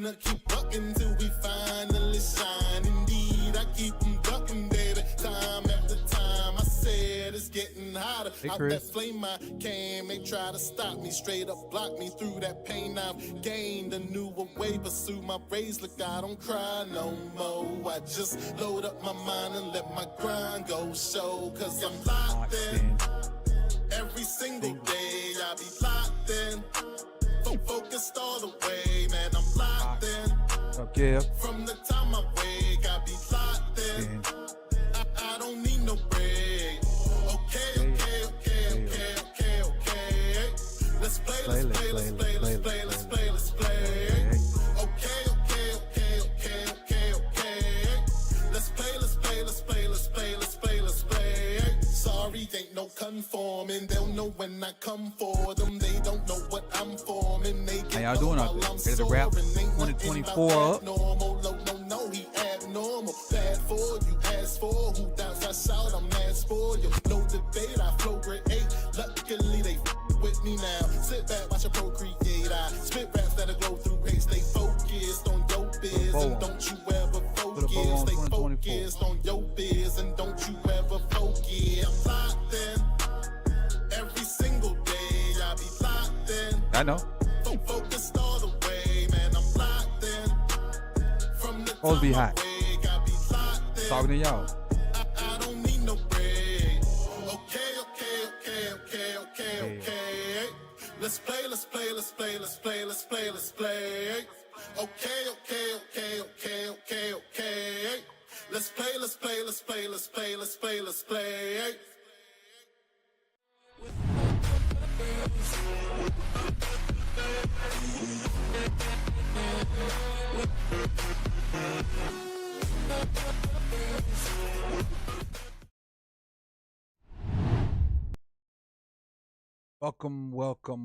gonna keep bucking till we finally shine. Indeed, I keep them ducking, baby. Time after time, I said it's getting hotter. Hey, Out Chris. that flame I came, they try to stop me. Straight up block me through that pain I've gained. A newer way, pursue my rays. Look, I don't cry no more. I just load up my mind and let my grind go show. Cause I'm locked in. Every single day I be locked in. Focused all the way, man, I'm locked in. Okay. From the time I wake, I be locked in. I don't need no break. Okay. Let's play. Okay. Let's play. Sorry, ain't no conforming. They'll know when I come for them. They don't know what I'm forming. How y'all doing out there? Ready to wrap 2024 up? No, he abnormal. Bad for you, ask for who doubts I shout, I'm asked for you. No debate, I flow grade 8. Luckily, they with me now. Sit back, watch a procreate. I spit raps that'll glow through hate. Stay focused on your biz, and don't you ever focus. Stay focused on your biz, and don't you ever focus. I'm locked in. Every single day, I be locked in. I know. Focused all the way, man, I'm locked in. From the Always be hot. I be locked in. Talking to y'all. I don't need no break. Okay. Let's play. Okay. Let's play.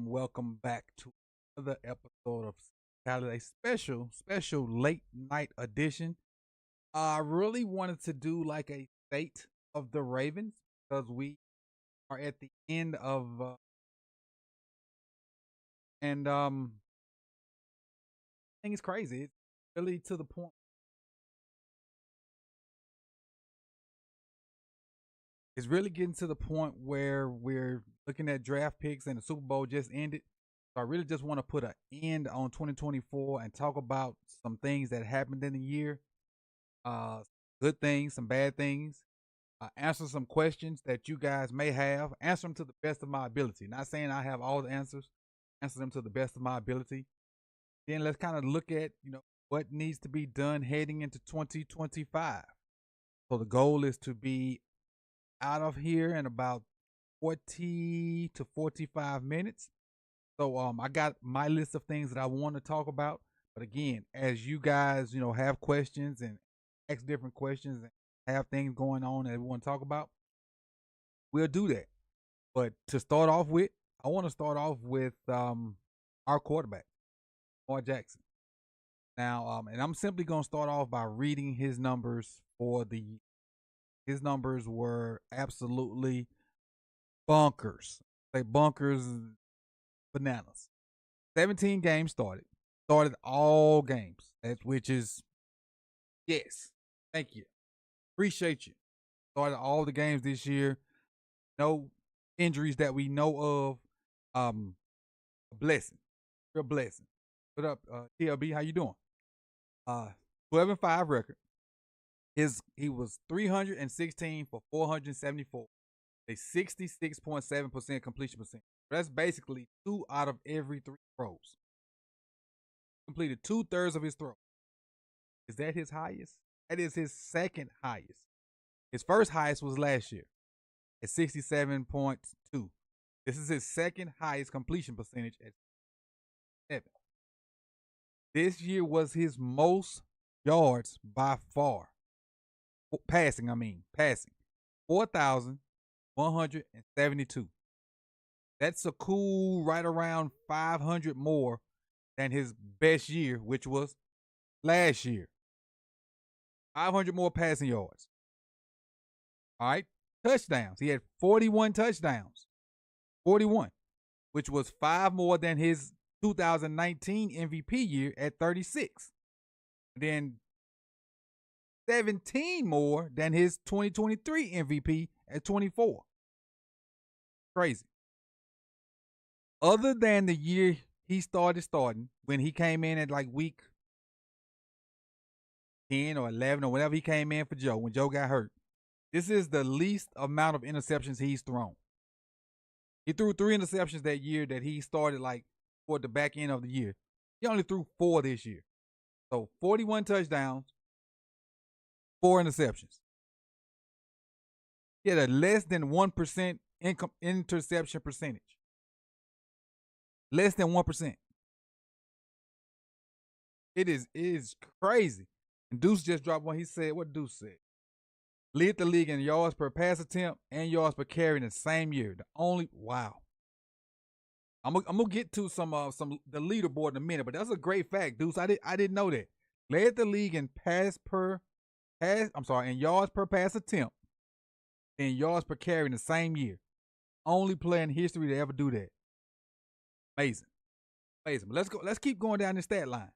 Welcome back to another episode of Saturday special late night edition. I really wanted to do like a state of the Ravens because we are at the end of I think it's crazy. It's really to the point. It's really getting to the point where we're looking at draft picks and the Super Bowl just ended. So I really just want to put an end on 2024 and talk about some things that happened in the year. Good things, some bad things. Answer some questions that you guys may have. Answer them to the best of my ability. Not saying I have all the answers. Answer them to the best of my ability. Then let's kind of look at, what needs to be done heading into 2025. So the goal is to be out of here in about 40 to 45 minutes. So I got my list of things that I want to talk about. But again, as you guys, have questions and ask different questions and have things going on that we want to talk about, we'll do that. But to start off with, I want to start off with our quarterback, Lamar Jackson. Now, and I'm simply going to start off by reading his numbers for the year. His numbers were absolutely bonkers. Say bonkers, bananas. 17 games started all games, which is, yes, thank you. Appreciate you. Started all the games this year. No injuries that we know of. A blessing. Real blessing. What up, TLB? How you doing? 12-5 record. He was 316 for 474. A 66.7% completion percentage. That's basically 2 out of every 3 throws. Completed 2/3 of his throws. Is that his highest? That is his second highest. His first highest was last year at 67.2. This is his second highest completion percentage at 7. This year was his most yards by far. Passing. 4,172. That's a cool right around 500 more than his best year, which was last year. 500 more passing yards. All right. Touchdowns. He had 41 touchdowns. 41, which was 5 more than his 2019 MVP year at 36. And then 17 more than his 2023 MVP at 24. Crazy. Other than the year he starting, when he came in at like week 10 or 11 or whenever he came in for Joe, when Joe got hurt, this is the least amount of interceptions he's thrown. He threw 3 interceptions that year that he started like toward the back end of the year. He only threw 4 this year. So 41 touchdowns, 4 interceptions. He had a less than 1% interception percentage. Less than 1%. It is crazy. And Deuce just dropped one. He said, what Deuce said? Lead the league in yards per pass attempt and yards per carry in the same year. Wow. I'm gonna get to some the leaderboard in a minute, but that's a great fact, Deuce. I didn't know that. Led the league in in yards per pass attempt and yards per carry in the same year. Only player in history to ever do that. Amazing. Amazing. But let's keep going down the stat line.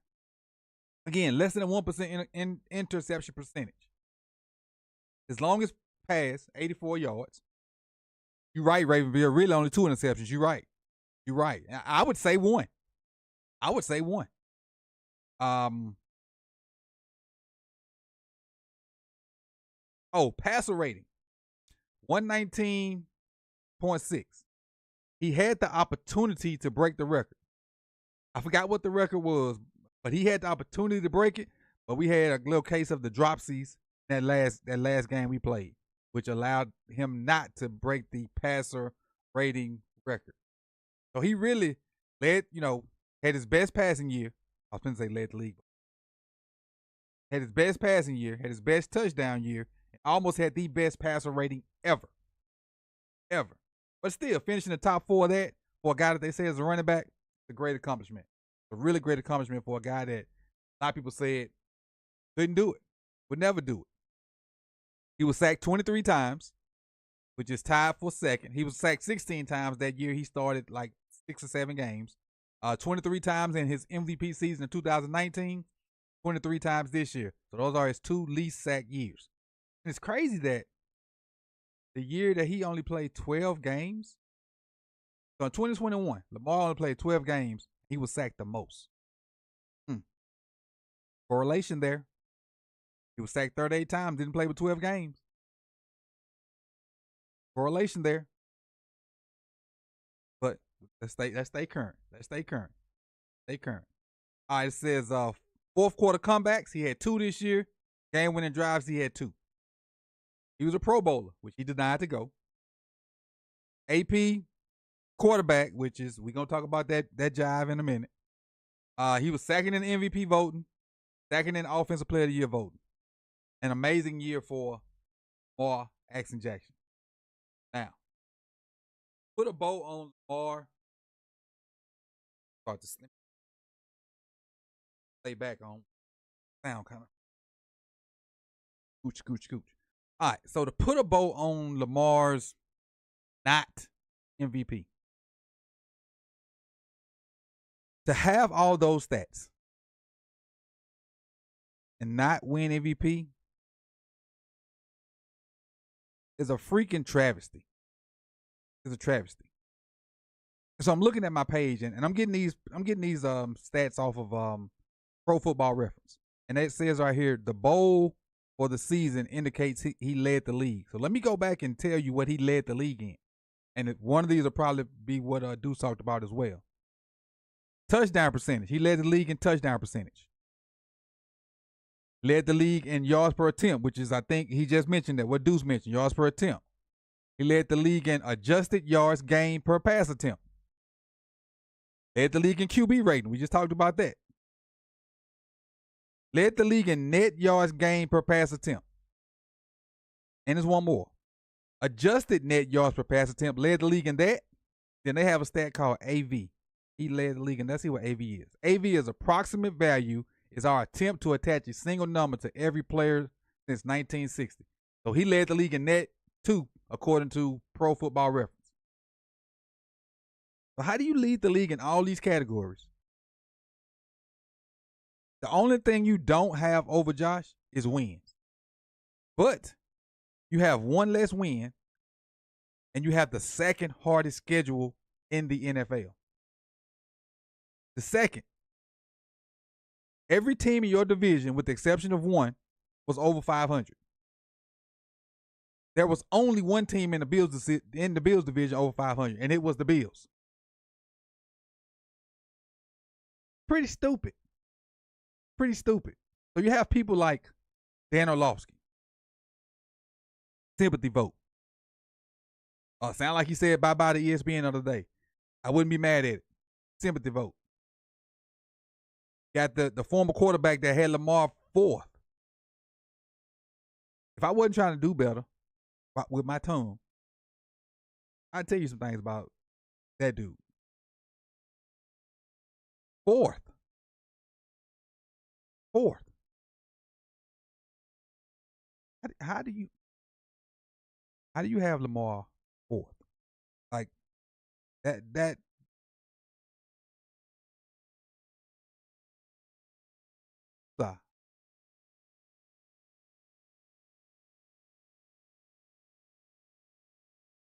Again, less than a 1% in interception percentage. His longest pass, 84 yards. You're right, Ravenville. Really only 2 interceptions. You're right. You're right. I would say 1. Passer rating. 119.6. He had the opportunity to break the record. I forgot what the record was, but he had the opportunity to break it. But we had a little case of the dropsies that last game we played, which allowed him not to break the passer rating record. So he really had his best passing year. I was going to say led the league. Had his best passing year, had his best touchdown year, and almost had the best passer rating ever. Ever. But still, finishing the top 4 of that for a guy that they say is a running back, it's a great accomplishment. A really great accomplishment for a guy that a lot of people said couldn't do it, would never do it. He was sacked 23 times, which is tied for second. He was sacked 16 times that year. He started like 6 or 7 games. 23 times in his MVP season in 2019, 23 times this year. So those are his 2 least sacked years. And it's crazy that the year that he only played 12 games, so in 2021, Lamar only played 12 games. He was sacked the most. Correlation there. He was sacked 38 times, didn't play with 12 games. Correlation there. But let's stay current. Stay current. All right, it says fourth quarter comebacks. He had 2 this year. Game winning drives, he had 2. He was a Pro Bowler, which he denied to go. AP quarterback, which is, we're going to talk about that jive in a minute. He was second in MVP voting, second in Offensive Player of the Year voting. An amazing year for Lamar Jackson. Now, put a bow on Lamar. Start to lay back on. Sound kind of. Gooch. All right, so to put a bow on Lamar's not MVP. To have all those stats and not win MVP is a freaking travesty. It's a travesty. So I'm looking at my page and I'm getting these stats off of Pro Football Reference. And it says right here, the bowl for the season indicates he led the league. So let me go back and tell you what he led the league in. And one of these will probably be what Deuce talked about as well. Touchdown percentage. He led the league in touchdown percentage. Led the league in yards per attempt, which is, I think he just mentioned that, what Deuce mentioned, yards per attempt. He led the league in adjusted yards gained per pass attempt. Led the league in QB rating. We just talked about that. Led the league in net yards gained per pass attempt. And there's one more. Adjusted net yards per pass attempt. Led the league in that. Then they have a stat called AV. He led the league, and let's see what AV is. AV is approximate value, is our attempt to attach a single number to every player since 1960. So he led the league in that too, according to Pro Football Reference. So how do you lead the league in all these categories The only thing you don't have over Josh is wins. But you have one less win, and you have the second hardest schedule in the NFL. The second. Every team in your division, with the exception of one, was over 500. There was only one team in the Bills division over 500, and it was the Bills. Pretty stupid. Pretty stupid. So you have people like Dan Orlovsky. Sympathy vote. Sound like he said bye-bye to ESPN the other day. I wouldn't be mad at it. Sympathy vote. Got the former quarterback that had Lamar fourth. If I wasn't trying to do better with my tongue, I'd tell you some things about that dude. Fourth. How do you have Lamar fourth? Like that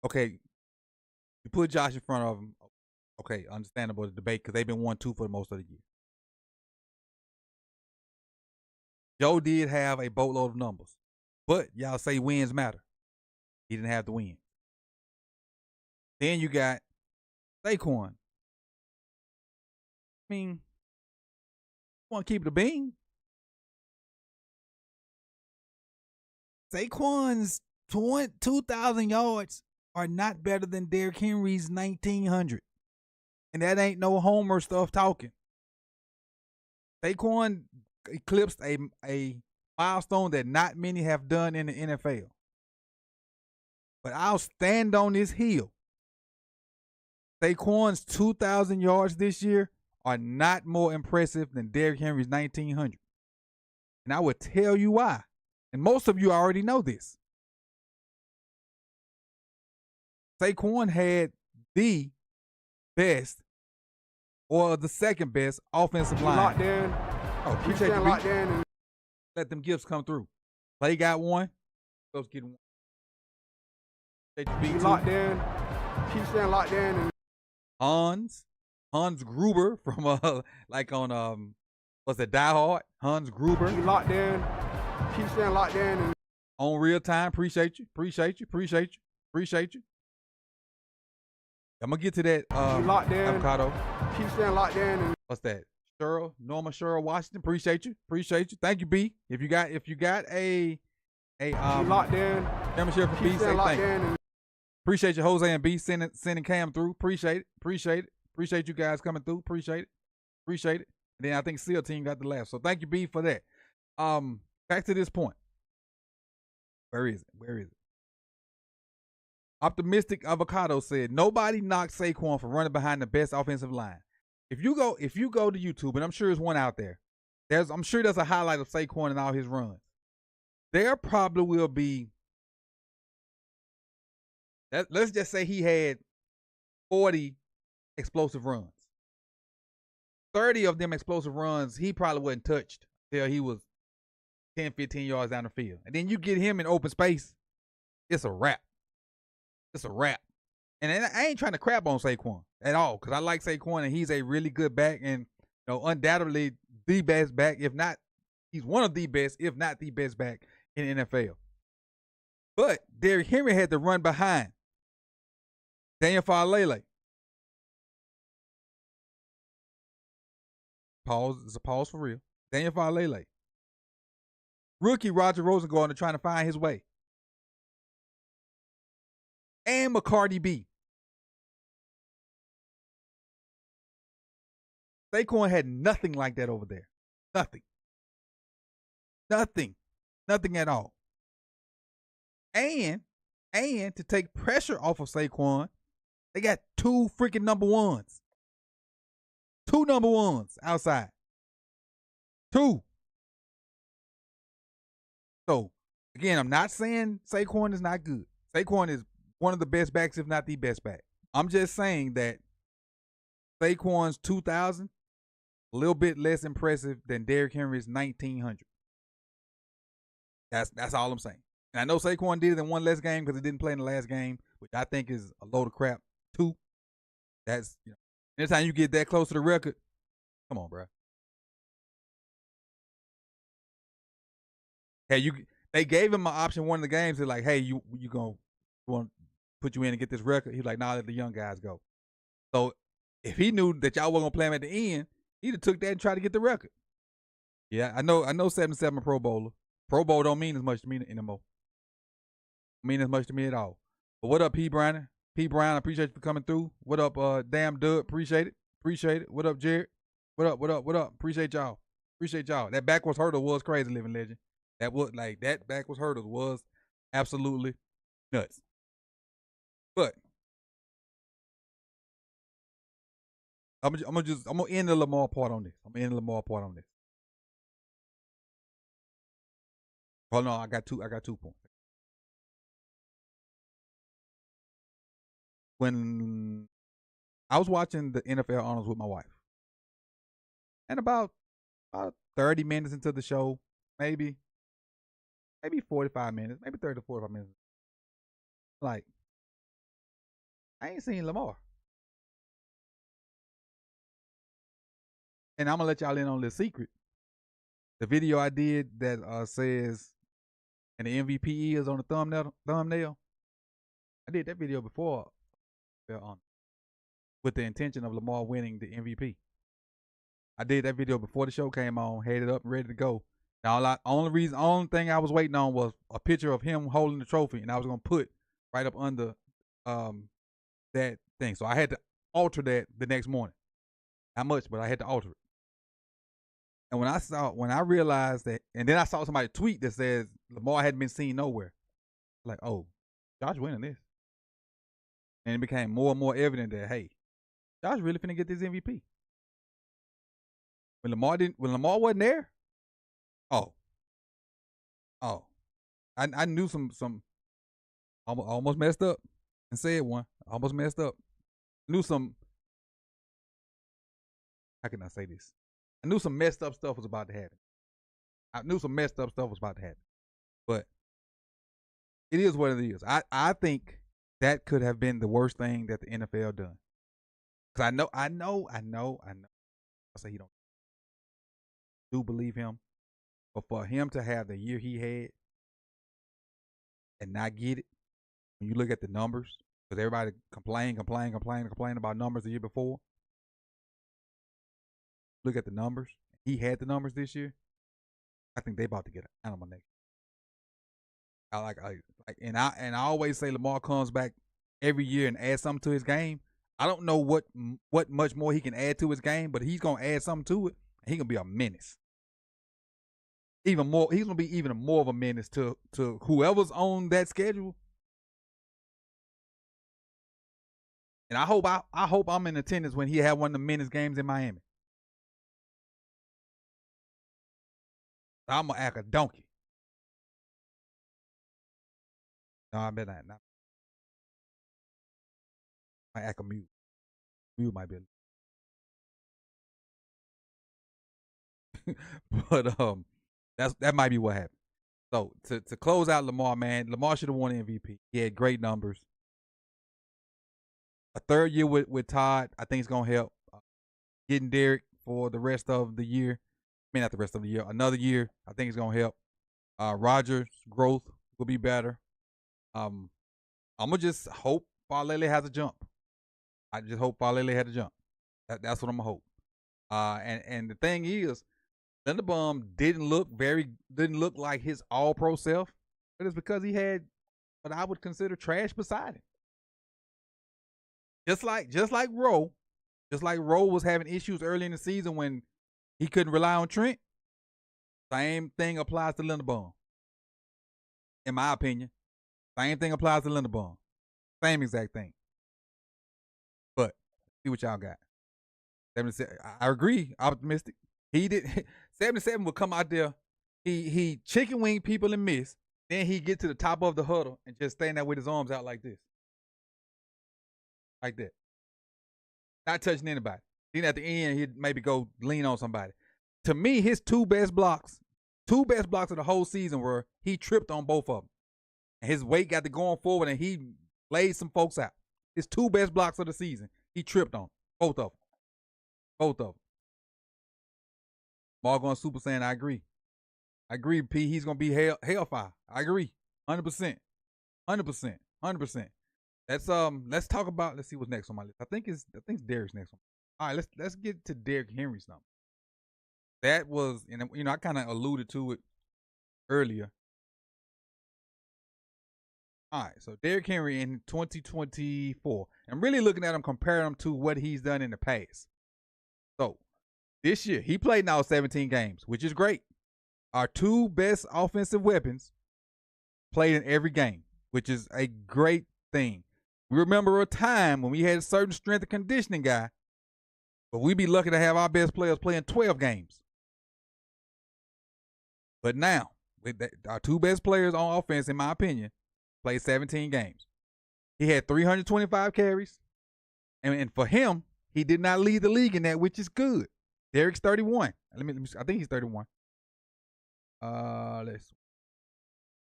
okay, you put Josh in front of him. Okay, understandable the debate because they've been 1-2 for most of the year. Joe did have a boatload of numbers, but y'all say wins matter. He didn't have the win. Then you got Saquon. I mean, want to keep it a bean. Saquon's 2,000 yards are not better than Derrick Henry's 1,900. And that ain't no homer stuff talking. Saquon eclipsed a milestone that not many have done in the NFL. But I'll stand on this hill. Saquon's 2,000 yards this year are not more impressive than Derrick Henry's 1,900. And I will tell you why. And most of you already know this. Saquon had the best or the second best offensive line. Locked in. Oh, appreciate the locked in and let them gifts come through. Clay got one. Those getting one. Appreciate the locked in. Keep staying locked in. And Hans Gruber from like on what's that, Die Hard? Hans Gruber. Keep locked in. Keep staying locked in. And on real time. Appreciate you. I'm gonna get to that locked in. avocado. Keep staying locked in. And what's that? Norma Cheryl Washington. Appreciate you. Thank you, B. If you got a locked in. Chairmanship for B, say thank you. Appreciate you, Jose and B, sending Cam through. Appreciate it. Appreciate you guys coming through. Appreciate it. And then I think SEAL team got the laugh. So thank you, B, for that. Back to this point. Where is it? Optimistic Avocado said nobody knocked Saquon for running behind the best offensive line. If you go to YouTube, and I'm sure there's one out there, I'm sure there's a highlight of Saquon and all his runs. There probably will be. Let's just say he had 40 explosive runs. 30 of them explosive runs, he probably wasn't touched until he was 10, 15 yards down the field. And then you get him in open space, it's a wrap. And I ain't trying to crap on Saquon at all, because I like Saquon and he's a really good back and undoubtedly the best back, if not, he's one of the best, if not the best back in the NFL. But Derrick Henry had to run behind Daniel Falele. Pause. It's a pause for real. Daniel Falele. Rookie Roger Rosengarten trying to find his way. And McCarty B. Saquon had nothing like that over there. Nothing at all. And to take pressure off of Saquon, they got two freaking number ones. Two number ones outside. Two. So, again, I'm not saying Saquon is not good. Saquon is one of the best backs, if not the best back. I'm just saying that Saquon's 2,000 a little bit less impressive than Derrick Henry's 1,900. That's all I'm saying. And I know Saquon did it in one less game because he didn't play in the last game, which I think is a load of crap too. That's, anytime you get that close to the record, come on, bro. Hey, they gave him an option one of the games. They're like, hey, you want to put you in and get this record? He's like, nah, let the young guys go. So if he knew that y'all weren't gonna play him at the end, he'd have took that and tried to get the record. Yeah, I know 77 Pro Bowler. Pro Bowl don't mean as much to me anymore. Mean as much to me at all. But what up, P. Brown? P. Brown, I appreciate you for coming through. What up, Damn Dud? Appreciate it. What up, Jared? What up? Appreciate y'all. That backwards hurdle was crazy, living legend. That backwards hurdle was absolutely nuts. But I'm gonna end the Lamar part on this. Oh no, I got 2 points. When I was watching the NFL Honors with my wife, and about 30 minutes into the show, maybe 45 minutes, maybe 30 to 45 minutes, like, I ain't seen Lamar. And I'm going to let y'all in on this secret. The video I did that says, and the MVP is on the thumbnail. I did that video before with the intention of Lamar winning the MVP. I did that video before the show came on, had it up and ready to go. Now, only thing I was waiting on was a picture of him holding the trophy, and I was going to put right up under that thing. So I had to alter that the next morning. Not much, but I had to alter it. And when I realized that, and then I saw somebody tweet that says Lamar hadn't been seen nowhere. Like, oh, Josh winning this. And it became more and more evident that, hey, Josh really finna get this MVP. When Lamar wasn't there, I knew some almost messed up and said one. Almost messed up. Knew some, how can I say this? I knew some messed up stuff was about to happen. But it is what it is. I think that could have been the worst thing that the NFL done. Because I know. I say he don't do believe him. But for him to have the year he had and not get it, when you look at the numbers, because everybody complain about numbers the year before. Look at the numbers. He had the numbers this year. I think they about to get an animal next. And I always say Lamar comes back every year and adds something to his game. I don't know what much more he can add to his game, but he's gonna add something to it, and he's gonna be a menace. Even more, he's gonna be even more of a menace to whoever's on that schedule. And I hope I'm in attendance when he had one of the menace games in Miami. I'm gonna act a donkey. No, I bet not. I act a mute. Mute might be. But that might be what happened. So to close out Lamar, man, Lamar should have won MVP. He had great numbers. A third year with Todd, I think it's gonna help. Getting Derrick for the rest of the year. I mean, not the rest of the year. Another year, I think it's gonna help. Rodgers' growth will be better. I'm gonna just hope Falele has a jump. I just hope Falele had a jump. That's what I'm gonna hope. And the thing is, Linderbaum didn't look like his all-pro self, but it's because he had what I would consider trash beside him. Just like Rowe was having issues early in the season when he couldn't rely on Trent. Same thing applies to Linderbaum. In my opinion, same thing applies to Linderbaum. Same exact thing. But see what y'all got. 77, I agree, optimistic. He did 77 would come out there. He chicken wing people and miss. Then he get to the top of the huddle and just stand there with his arms out like this. Like that. Not touching anybody. Then at the end, he'd maybe go lean on somebody. To me, his two best blocks of the whole season were he tripped on both of them. And his weight got to going forward, and he laid some folks out. His two best blocks of the season, he tripped on both of them. Both of them. Margon Super saying, I agree. I agree, P. He's going to be hellfire. I agree. 100%. 100%. 100%. Let's talk about, let's see what's next on my list. I think it's Derrick's next one. All right, let's get to Derrick Henry's number. That was, and you know, I kind of alluded to it earlier. All right, so Derrick Henry in 2024. I'm really looking at him, comparing him to what he's done in the past. So this year, he played now 17 games, which is great. Our two best offensive weapons played in every game, which is a great thing. We remember a time when we had a certain strength and conditioning guy, but we'd be lucky to have our best players playing 12 games. But now, with our two best players on offense, in my opinion, played 17 games. He had 325 carries, and for him, he did not lead the league in that, which is good. Derrick's 31. Let me I think he's 31.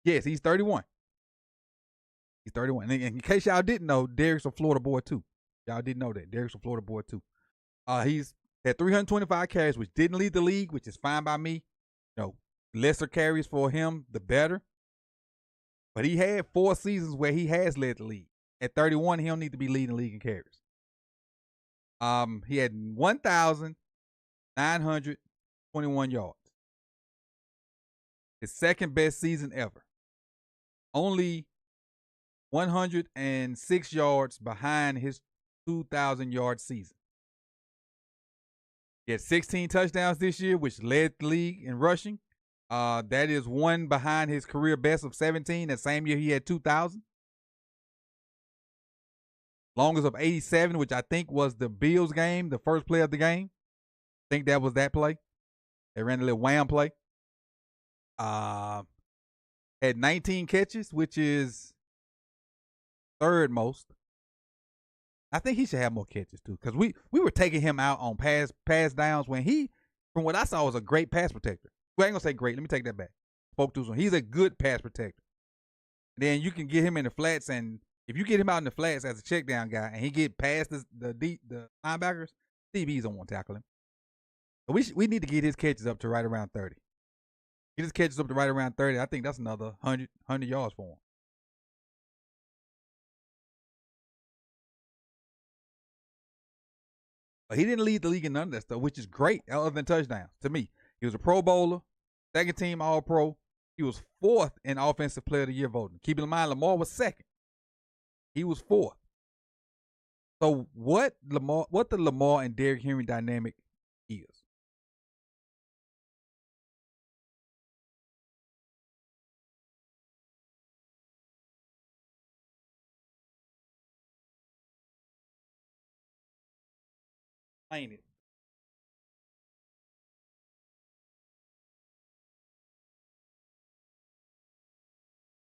Yes, he's 31. He's 31. And in case y'all didn't know, Derrick's a Florida boy too. Y'all didn't know that. Derrick's a Florida boy too. He's had 325 carries, which didn't lead the league, which is fine by me. You know, lesser carries for him, the better. But he had 4 seasons where he has led the league. At 31, he don't need to be leading the league in carries. He had 1,921 yards. His second best season ever. Only 106 yards behind his 2,000-yard season. He had 16 touchdowns this year, which led the league in rushing. That is one behind his career best of 17. That same year, he had 2,000. Longest of 87, which I think was the Bills game, the first play of the game. I think that was that play. They ran a little wham play. Had 19 catches, which is third most. I think he should have more catches too, because we were taking him out on pass downs when he, from what I saw, was a great pass protector. Well, I ain't gonna say great. Let me take that back. Spoke too soon. He's a good pass protector. Then you can get him in the flats, and if you get him out in the flats as a check down guy, and he get past the linebackers, DBs don't want to tackle him. But we need to get his catches up to right around 30. Get his catches up to right around 30. I think that's another 100 yards for him. But he didn't lead the league in none of that stuff, which is great, other than touchdowns to me. He was a Pro Bowler, second team All-Pro. He was 4th in Offensive Player of the Year voting. Keep in mind, Lamar was 2nd. He was 4th. So what the Lamar and Derrick Henry dynamic is? Ain't it?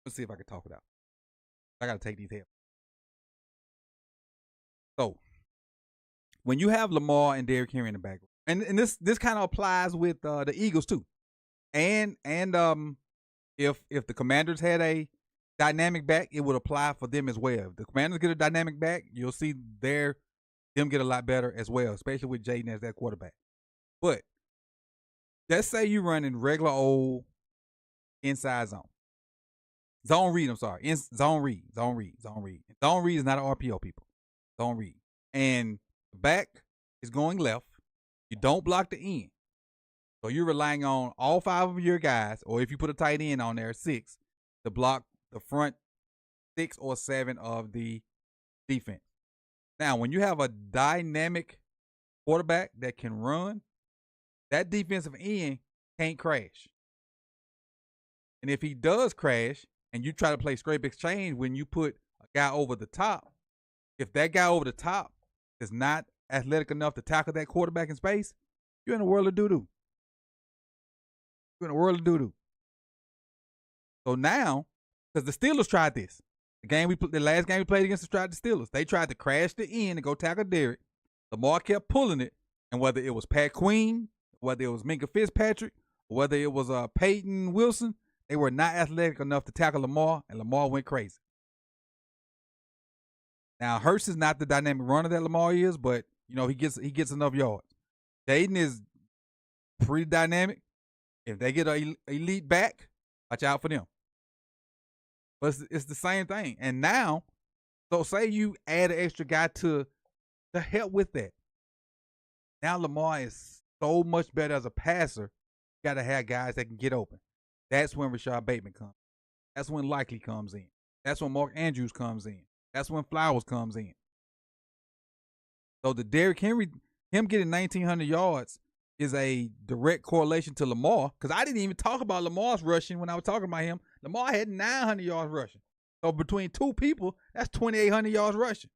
Let's see if I can talk it out. I got to take these here. So, when you have Lamar and Derrick Henry in the background, and this kind of applies with the Eagles too, and if the Commanders had a dynamic back, it would apply for them as well. If the Commanders get a dynamic back, you'll see them get a lot better as well, especially with Jaden as that quarterback. But let's say you're running regular old inside zone. Zone read, I'm sorry. Zone read. Zone read is not an RPO, people. Zone read. And the back is going left. You don't block the end. So you're relying on all 5 of your guys, or if you put a tight end on there, 6, to block the front 6 or 7 of the defense. Now, when you have a dynamic quarterback that can run, that defensive end can't crash. And if he does crash, and you try to play scrape exchange when you put a guy over the top, if that guy over the top is not athletic enough to tackle that quarterback in space, you're in a world of doo-doo. You're in a world of doo-doo. So now, because the Steelers tried this. The last game we played against the Steelers, they tried to crash the end and go tackle Derrick. Lamar kept pulling it, And whether it was Pat Queen, whether it was Minka Fitzpatrick, whether it was Peyton Wilson, they were not athletic enough to tackle Lamar, and Lamar went crazy. Now, Hurts is not the dynamic runner that Lamar is, but he gets enough yards. Dayton is pretty dynamic. If they get an elite back, watch out for them. But it's the same thing. And now, so say you add an extra guy to help with that. Now Lamar is so much better as a passer. You got to have guys that can get open. That's when Rashad Bateman comes. That's when Likely comes in. That's when Mark Andrews comes in. That's when Flowers comes in. So the Derrick Henry, him getting 1,900 yards is a direct correlation to Lamar, because I didn't even talk about Lamar's rushing when I was talking about him. Lamar had 900 yards rushing. So between two people, that's 2,800 yards rushing.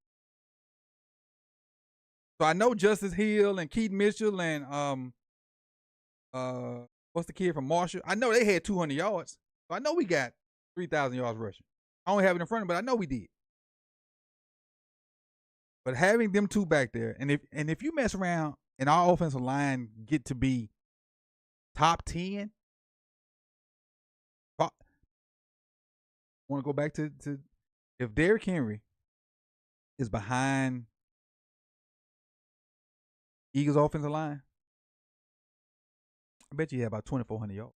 So I know Justice Hill and Keaton Mitchell and what's the kid from Marshall? I know they had 200 yards. So I know we got 3,000 yards rushing. I don't have it in front of me, but I know we did. But having them two back there, and if you mess around and our offensive line get to be top 10, I want to go back to if Derrick Henry is behind Eagles offensive line, I bet you have about 2,400 yards.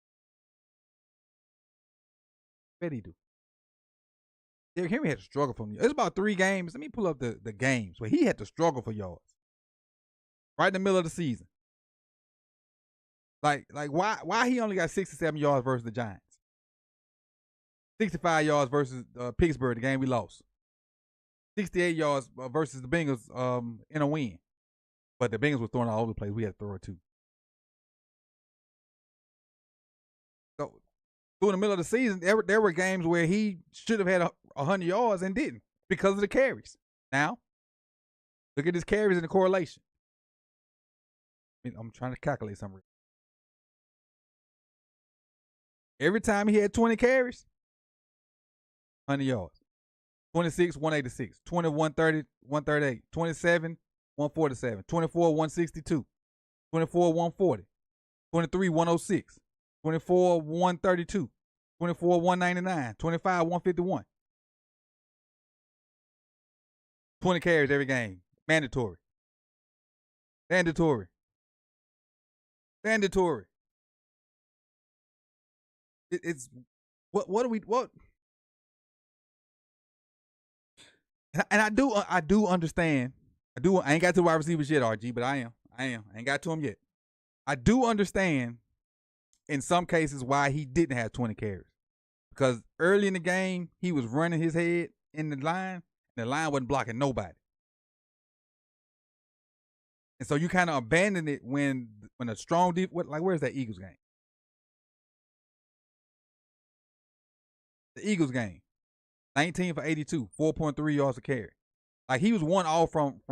I bet he do. Derrick Henry had to struggle for me. It's about 3 games. Let me pull up the games where he had to struggle for yards. Right in the middle of the season. Like why he only got 67 yards versus the Giants? 65 yards versus Pittsburgh, the game we lost. 68 yards versus the Bengals in a win. But the Bengals were throwing all over the place. We had to throw it too. So through the middle of the season, there were games where he should have had 100 yards and didn't because of the carries. Now, look at his carries and the correlation. I'm trying to calculate something. Every time he had 20 carries, 100 yards. 26, 186. 20, 130, 138. 27, 147. 24, 162. 24, 140. 23, 106. 24, 132. 24, 199. 25, 151. 20 carries every game. Mandatory. It's what do we what? And I do understand. I ain't got to the wide receivers yet, RG, but I am. I ain't got to them yet. I do understand in some cases why he didn't have 20 carries. Because early in the game, he was running his head in the line, and the line wasn't blocking nobody. And so you kind of abandon it when a strong where's that Eagles game? The Eagles game. 19 for 82, 4.3 yards a carry. Like he was one off from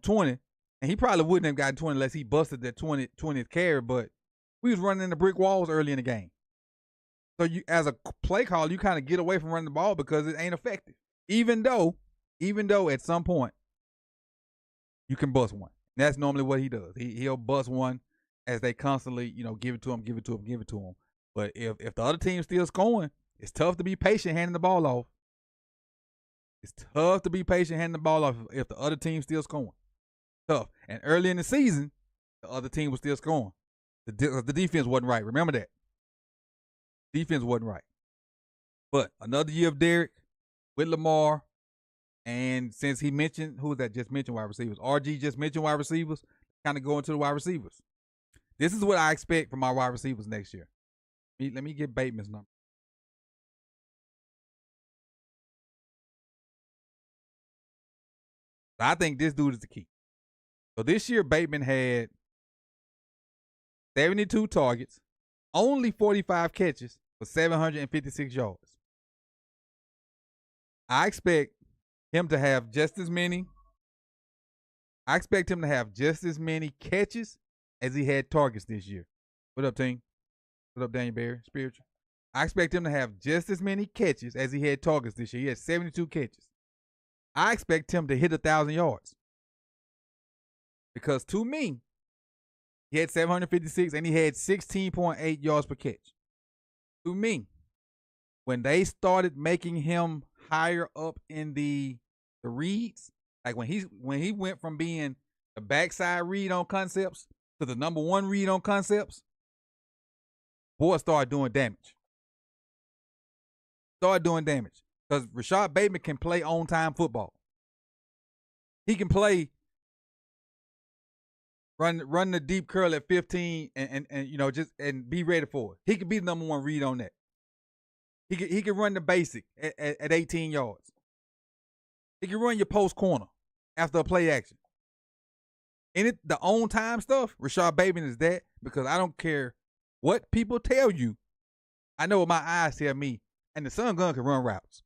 20, and he probably wouldn't have gotten 20 unless he busted that 20th carry, but we was running into brick walls early in the game. So you, as a play call, you kind of get away from running the ball because it ain't effective. Even though at some point you can bust one. And that's normally what he does. He'll bust one as they constantly, give it to him. But if the other team's still scoring, it's tough to be patient handing the ball off. It's tough to be patient handing the ball off if the other team's still scoring. Tough. And early in the season, the other team was still scoring. The defense wasn't right. Remember that. Defense wasn't right. But another year of Derrick with Lamar. And since he mentioned, who was that just mentioned wide receivers? RG just mentioned wide receivers. Kind of go into the wide receivers. This is what I expect from my wide receivers next year. Let me get Bateman's number. I think this dude is the key. So this year, Bateman had 72 targets, only 45 catches for 756 yards. I expect him to have just as many. I expect him to have just as many catches as he had targets this year. What up, team? What up, Daniel Barry? Spiritual. I expect him to have just as many catches as he had targets this year. He had 72 catches. I expect him to hit 1,000 yards. Because to me, he had 756 and he had 16.8 yards per catch. To me, when they started making him higher up in the reads, like when he went from being the backside read on concepts to the number one read on concepts, boy started doing damage. Because Rashad Bateman can play on-time football. He can play run the deep curl at 15 and just be ready for it. He could be the number one read on that. He can run the basic at 18 yards. He can run your post corner after a play action. And the on-time stuff, Rashad Bateman is that, because I don't care what people tell you. I know what my eyes tell me, and the son gun can run routes.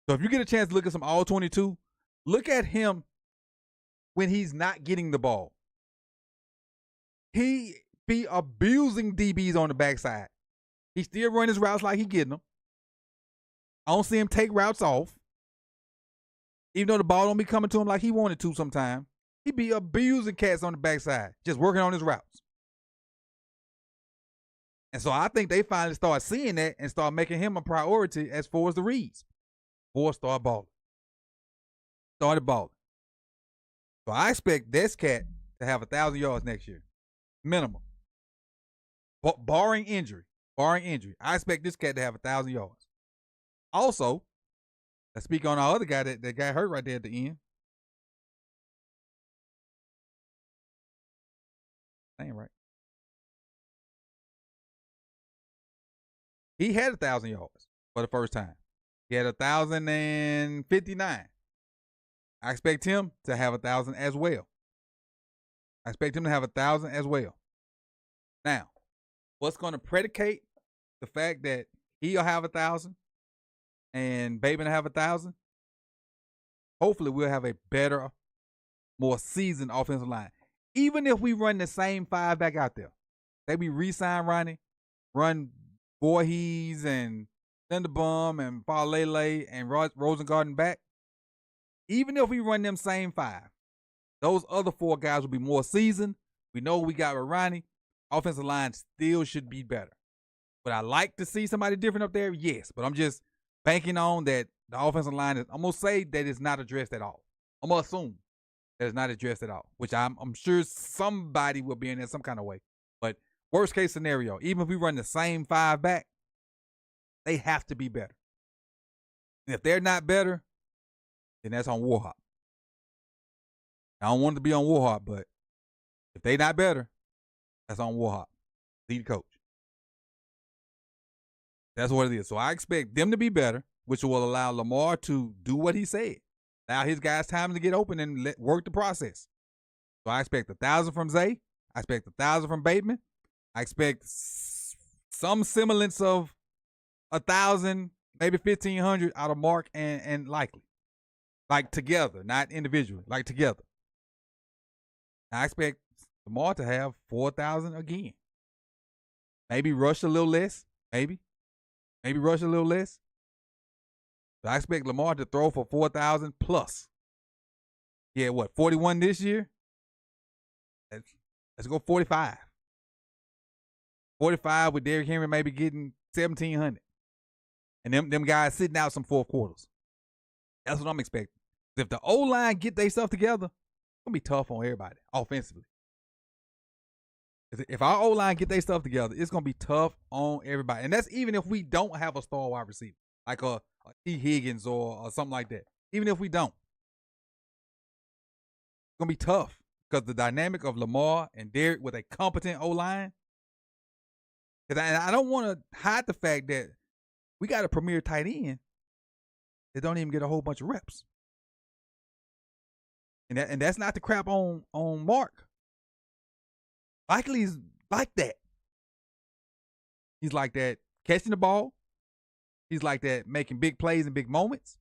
So if you get a chance to look at some all-22, look at him when he's not getting the ball. He be abusing DBs on the backside. He still run his routes like he getting them. I don't see him take routes off. Even though the ball don't be coming to him like he wanted to sometimes. He be abusing cats on the backside, just working on his routes. And so I think they finally start seeing that and start making him a priority as far as the reads. Boy, started balling. So I expect this cat to have 1,000 yards next year. Minimum. Barring injury. I expect this cat to have 1,000 yards. Also, let's speak on our other guy that got hurt right there at the end. That ain't right. He had 1,000 yards for the first time. He had 1,059. I expect him to have 1,000 as well. Now, what's going to predicate the fact that he'll have 1,000 and Bateman will have 1,000? Hopefully, we'll have a better, more seasoned offensive line. Even if we run the same five back out there, say we re-sign Ronnie, run Voorhees and Linderbaum and Falele and Rosengarten back. Even if we run them same five, those other four guys will be more seasoned. We know we got with Ronnie. Offensive line still should be better. But I like to see somebody different up there, yes. But I'm just banking on that the offensive line is, I'm going to say that it's not addressed at all. I'm going to assume that it's not addressed at all, which I'm sure somebody will be in there some kind of way. But worst case scenario, even if we run the same five back, they have to be better. And if they're not better, then that's on Warhawk. I don't want it to be on Warhawk, but if they not better, that's on Warhawk, lead coach. That's what it is. So I expect them to be better, which will allow Lamar to do what he said. Allow his guys time to get open and work the process. So I expect 1,000 from Zay. I expect 1,000 from Bateman. I expect some semblance of 1,000, maybe 1,500 out of Mark and Likely. Like together, not individually, like together. I expect Lamar to have 4,000 again. Maybe rush a little less. Maybe rush a little less. So I expect Lamar to throw for 4,000 plus. Yeah, 41 this year? Let's go 45. 45 with Derrick Henry maybe getting 1,700. And them guys sitting out some fourth quarters. That's what I'm expecting. If the O-line get their stuff together, it's going to be tough on everybody offensively. If our O-line get their stuff together, it's going to be tough on everybody. And that's even if we don't have a star wide receiver, like a T. Higgins or something like that. Even if we don't. It's going to be tough because the dynamic of Lamar and Derrick with a competent O-line. Because I don't want to hide the fact that we got a premier tight end that don't even get a whole bunch of reps. And that's not the crap on Mark. Likely's like that. He's like that catching the ball. He's like that making big plays in big moments.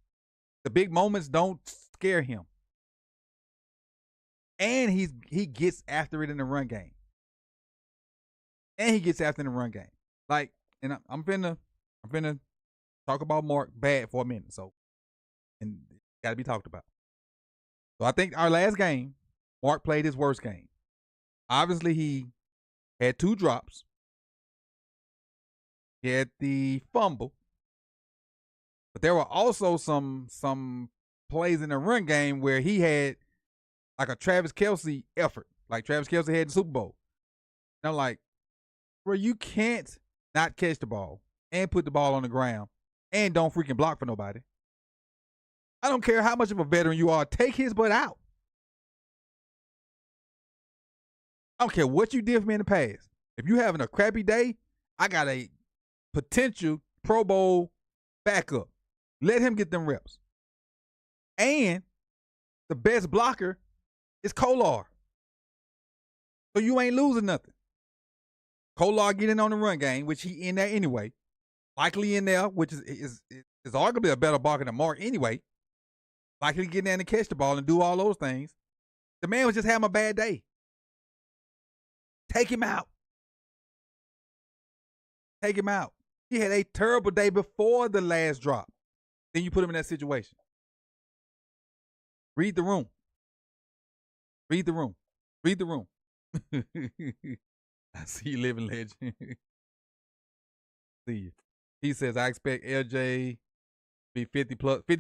The big moments don't scare him. And he gets after it in the run game. Like, and I'm finna talk about Mark bad for a minute. So, and got to be talked about. So I think our last game, Mark played his worst game. Obviously, he had 2 drops. He had the fumble. But there were also some plays in the run game where he had like a Travis Kelce effort, like Travis Kelce had in the Super Bowl. And I'm like, bro, you can't not catch the ball and put the ball on the ground and don't freaking block for nobody. I don't care how much of a veteran you are, take his butt out. I don't care what you did for me in the past. If you having a crappy day, I got a potential Pro Bowl backup. Let him get them reps. And the best blocker is Kolar. So you ain't losing nothing. Kolar getting on the run game, which he in there anyway. Likely in there, which is arguably a better blocker than Mark anyway. Likely getting there to catch the ball and do all those things. The man was just having a bad day. Take him out. Take him out. He had a terrible day before the last drop. Then you put him in that situation. Read the room. Read the room. Read the room. I see you, living legend. See you. He says, I expect LJ to be 50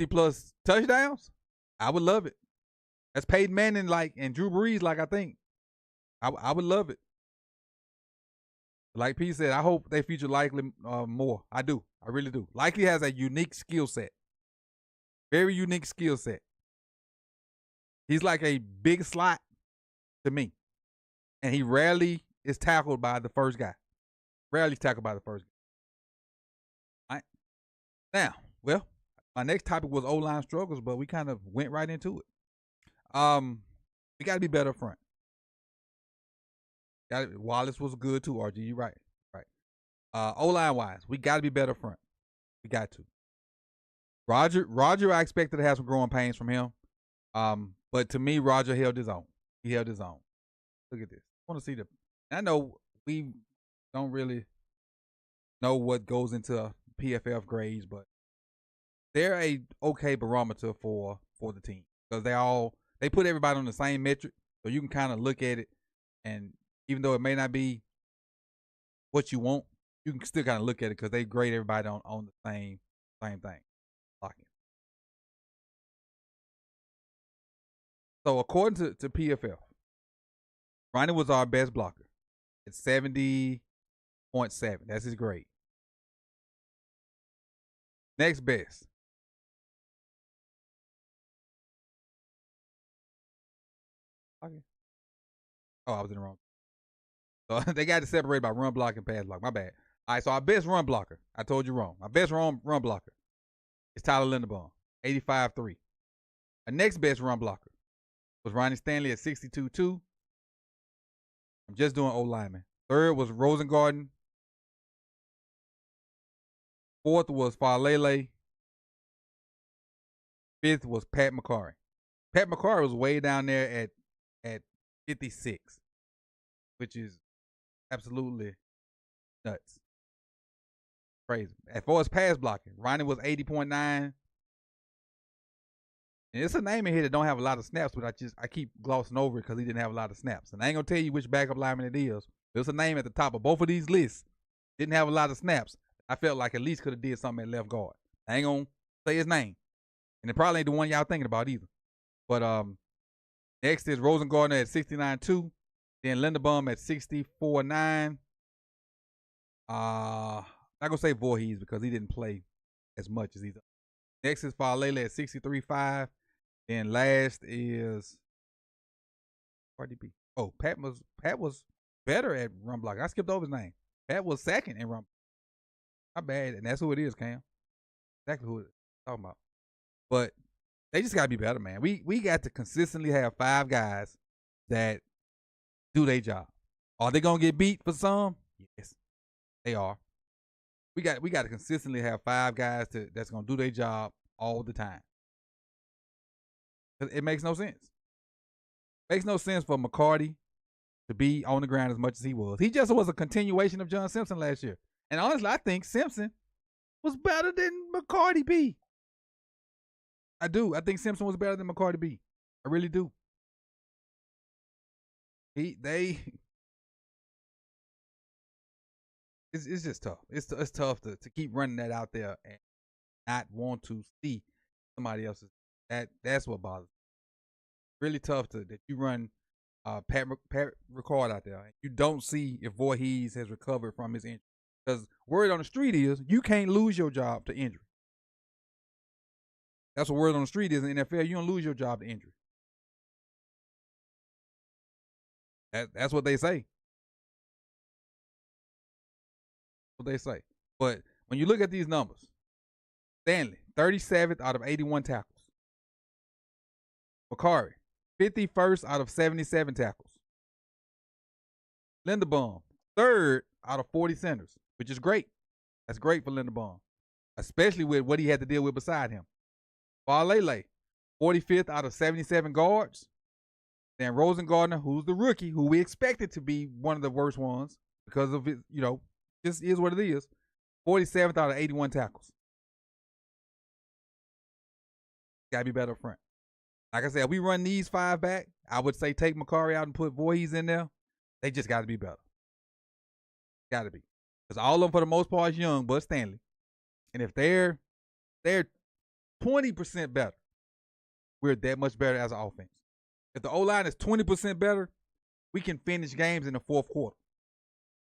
plus touchdowns. I would love it. That's Peyton Manning and Drew Brees I think. I would love it. Like P said, I hope they feature Likely more. I do. I really do. Likely has a unique skill set. Very unique skill set. He's like a big slot to me. And he rarely is tackled by the first guy. Rarely tackled by the first guy. All right. Now, well, my next topic was O-line struggles, but we kind of went right into it. We got to be better up front. Wallace was good too, RG. You right. O-line wise, we got to be better up front. We got to. Roger, I expected to have some growing pains from him. But to me, Roger held his own. He held his own. Look at this. I want to see I know we don't really know what goes into PFF grades, but they're a okay barometer for the team because they put everybody on the same metric, so you can kind of look at it, and even though it may not be what you want, you can still kind of look at it because they grade everybody on the same thing. Blocking. So according to PFF, Ronnie was our best blocker at 70.7. That's his grade. Next best. Okay. Oh, I was in the wrong. So they got to separate by run block and pass block. My bad. All right, so our best run blocker, I told you wrong. Our best run blocker is Tyler Linderbaum, 85.3. Our next best run blocker was Ronnie Stanley at 62.2. I'm just doing old lineman. Third was Rosengarten. Fourth was Falele. Fifth was Pat McCarry. Pat McCarry was way down there at 56, which is absolutely nuts. Crazy. As far as pass blocking, Ronnie was 80.9. And it's a name in here that don't have a lot of snaps, but I keep glossing over it because he didn't have a lot of snaps. And I ain't gonna tell you which backup lineman it is. There's a name at the top of both of these lists. Didn't have a lot of snaps. I felt like at least could have did something at left guard. I ain't gonna say his name. And it probably ain't the one y'all thinking about either. But next is Rosengarten at 69.2. Then Linderbaum at 64.9. Not gonna say Voorhees because he didn't play as much as he's. Next is Falele at 63.5. Then last is RDP. Oh, Pat was better at run blocking. I skipped over his name. Pat was second in run. Not bad, and that's who it is, Cam. Exactly who it's talking about. But they just gotta be better, man. We got to consistently have 5 guys that do their job. Are they gonna get beat for some? Yes, they are. We got to consistently have 5 guys that's gonna do their job all the time. It makes no sense. Makes no sense for McCarty to be on the ground as much as he was. He just was a continuation of John Simpson last year. And honestly, I think Simpson was better than McCarty B. I do. I think Simpson was better than McCarty B. I really do. They it's just tough. It's tough to keep running that out there and not want to see somebody else's. That's what bothers me. Really tough that you run Pat Ricard out there. You don't see if Voorhees has recovered from his injury. Because word on the street is you can't lose your job to injury. That's what word on the street is in the NFL. You don't lose your job to injury. That's what they say. What they say. But when you look at these numbers, Stanley, 37th out of 81 tackles. Bakari, 51st out of 77 tackles. Linderbaum, 3rd out of 40 centers, which is great. That's great for Linderbaum, especially with what he had to deal with beside him. Valele, 45th out of 77 guards. Then Rosengartner, who's the rookie, who we expected to be one of the worst ones because of his, just is what it is. 47th out of 81 tackles. Got to be better up front. Like I said, if we run these 5 back, I would say take Makari out and put Voorhees in there. They just got to be better. Got to be. Because all of them, for the most part, is young, but Stanley. And if they're 20% better, we're that much better as an offense. If the O-line is 20% better, we can finish games in the fourth quarter.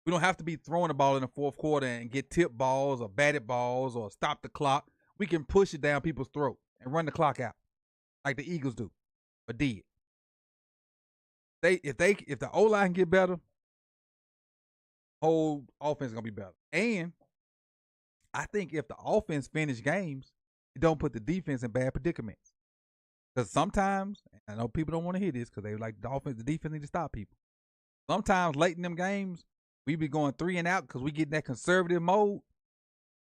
We don't have to be throwing the ball in the fourth quarter and get tip balls or batted balls or stop the clock. We can push it down people's throat and run the clock out like the Eagles do or did. If the O-line get better, whole offense is going to be better. And I think if the offense finish games, it don't put the defense in bad predicaments. Because sometimes, I know people don't want to hear this because they like the defense need to stop people. Sometimes late in them games, we be going 3 and out because we get in that conservative mode.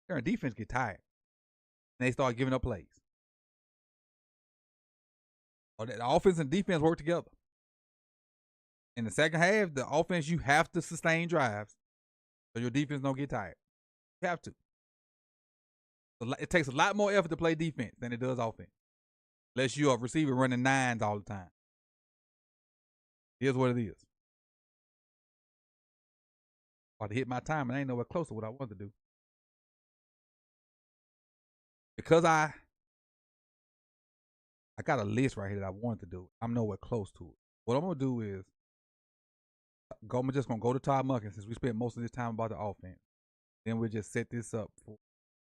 Their defense get tired. And they start giving up plays. So the offense and defense work together. In the second half, the offense, you have to sustain drives so your defense don't get tired. You have to. It takes a lot more effort to play defense than it does offense. Unless you're a receiver running 9s all the time. Here's what it is. About to hit my time and I ain't nowhere close to what I wanted to do. Because I got a list right here that I wanted to do. I'm nowhere close to it. What I'm going to do is, I'm just going to go to Todd Monken since we spent most of this time about the offense. Then we'll just set this up for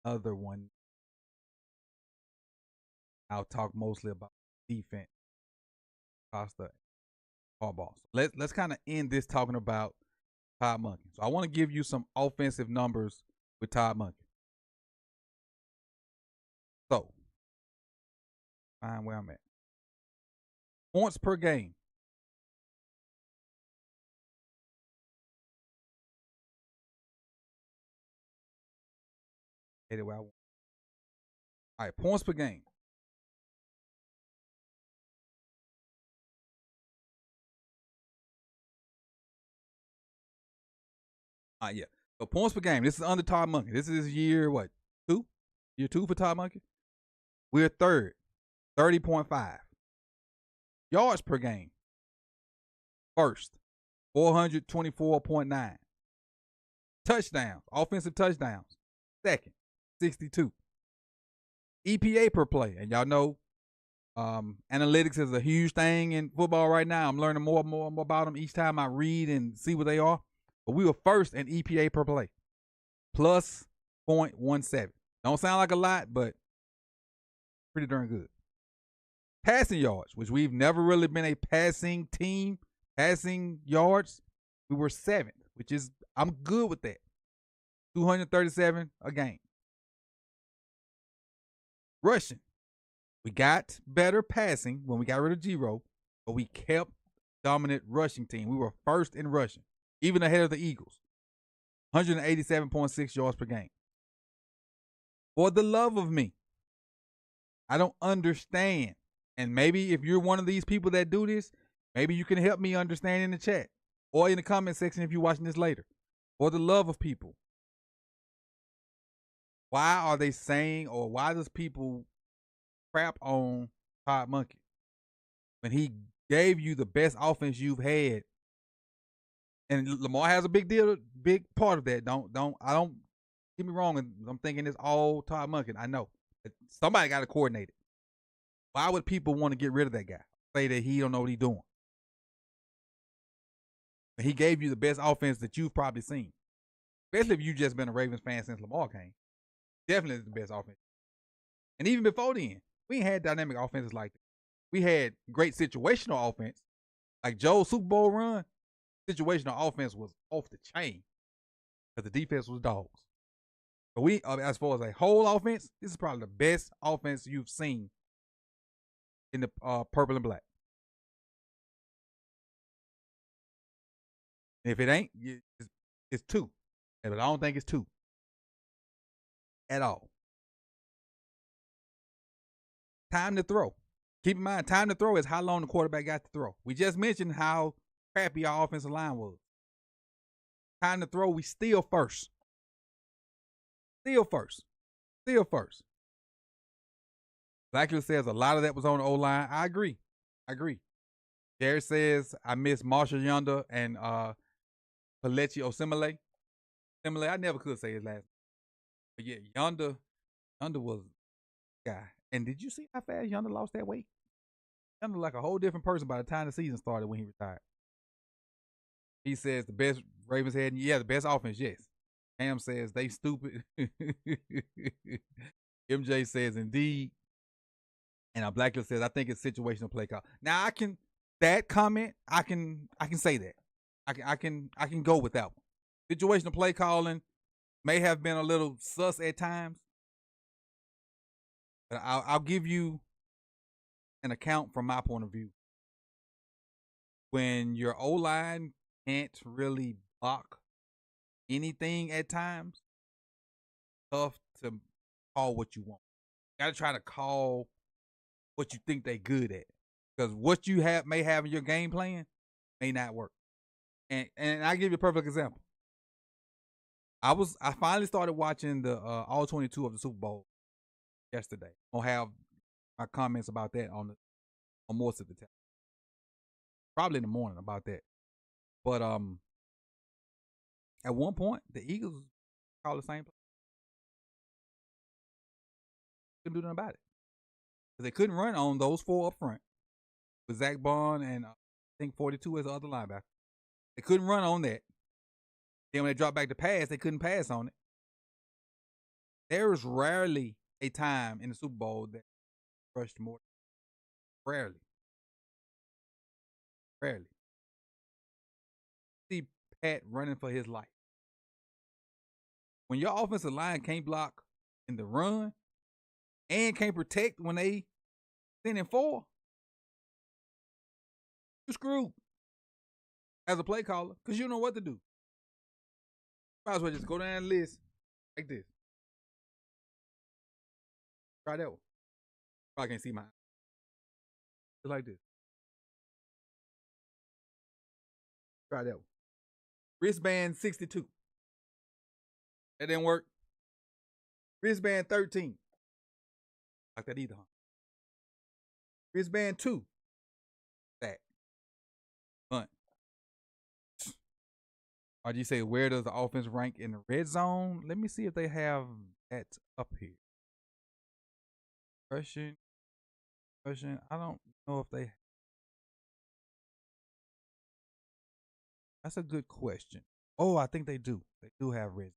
another one. I'll talk mostly about defense, Costa, Harbaugh. So let's kind of end this talking about Todd Monken. So I want to give you some offensive numbers with Todd Monken. So, find where I'm at. Points per game. Anyway, all right, points per game. Yeah. So points per game. This is under Todd Monken. This is year what? 2? Year 2 for Todd Monken. We're 3rd, 30.5. Yards per game. 1st, 424.9. Touchdowns, offensive touchdowns. 2nd, 62. EPA per play, and y'all know analytics is a huge thing in football right now. I'm learning more and more about them each time I read and see what they are. But we were 1st in EPA per play, plus 0.17. Don't sound like a lot, but pretty darn good. Passing yards, which we've never really been a passing team. Passing yards, we were 7th, which is, I'm good with that. 237 a game. Rushing, we got better passing when we got rid of Giro, but we kept dominant rushing team. We were 1st in rushing, even ahead of the Eagles. 187.6 yards per game. For the love of me, I don't understand. And maybe if you're one of these people that do this, maybe you can help me understand in the chat or in the comment section if you're watching this later. For the love of people, why are they saying, or why does people crap on Todd Monken? when he gave you the best offense you've had, and Lamar has a big part of that. I don't get me wrong. I'm thinking it's all Todd Monken. I know somebody got to coordinate it. Why would people want to get rid of that guy? Say that he don't know what he's doing. But he gave you the best offense that you've probably seen, especially if you've just been a Ravens fan since Lamar came. Definitely the best offense. And even before then, we ain't had dynamic offenses like that. We had great situational offense. Like Joe's Super Bowl run, situational offense was off the chain because the defense was dogs. But we, as far as a whole offense, this is probably the best offense you've seen in the purple and black. If it ain't, it's 2. But I don't think it's 2 at all. Time to throw. Keep in mind, time to throw is how long the quarterback got to throw. We just mentioned how crappy our offensive line was. Time to throw, we still first. Still first. Blackler says a lot of that was on the O-line. I agree. Jared says, I miss Marshall Yonder and Palechi Osemele. I never could say his last name. But yeah, Yonder was a guy. And did you see how fast Yonder lost that weight? Yonder like a whole different person by the time the season started when he retired. He says the best Ravens had, yeah, the best offense, yes. Cam says they stupid. MJ says indeed. And Blackler says I think it's situational play call. Now I can say that. I can go with that one. Situational play calling may have been a little sus at times. But I'll give you an account from my point of view. When your O-line can't really block anything at times, tough to call what you want. You got to try to call what you think they good at. Because what you may have in your game plan may not work. And I'll give you a perfect example. I finally started watching the all 22 of the Super Bowl yesterday. I'll have my comments about that on most of the time. Probably in the morning about that. But at one point the Eagles called the same play. Couldn't do nothing about it. Because they couldn't run on those 4 up front. With Zach Bond and I think 42 as the other linebacker. They couldn't run on that. Then when they dropped back to pass, they couldn't pass on it. There is rarely a time in the Super Bowl that rushed more. Rarely. See Pat running for his life. When your offensive line can't block in the run and can't protect when they send in 4, you're screwed as a play caller because you don't know what to do. Might as well just go down the list like this. Try that one. Probably can't see mine. Just like this. Try that one. Wristband 62. That didn't work. Wristband 13. Like that either, huh? Wristband 2. That. Bunt. RG say, where does the offense rank in the red zone? Let me see if they have that up here. Rushing. I don't know if they. That's a good question. Oh, I think they do. They do have red.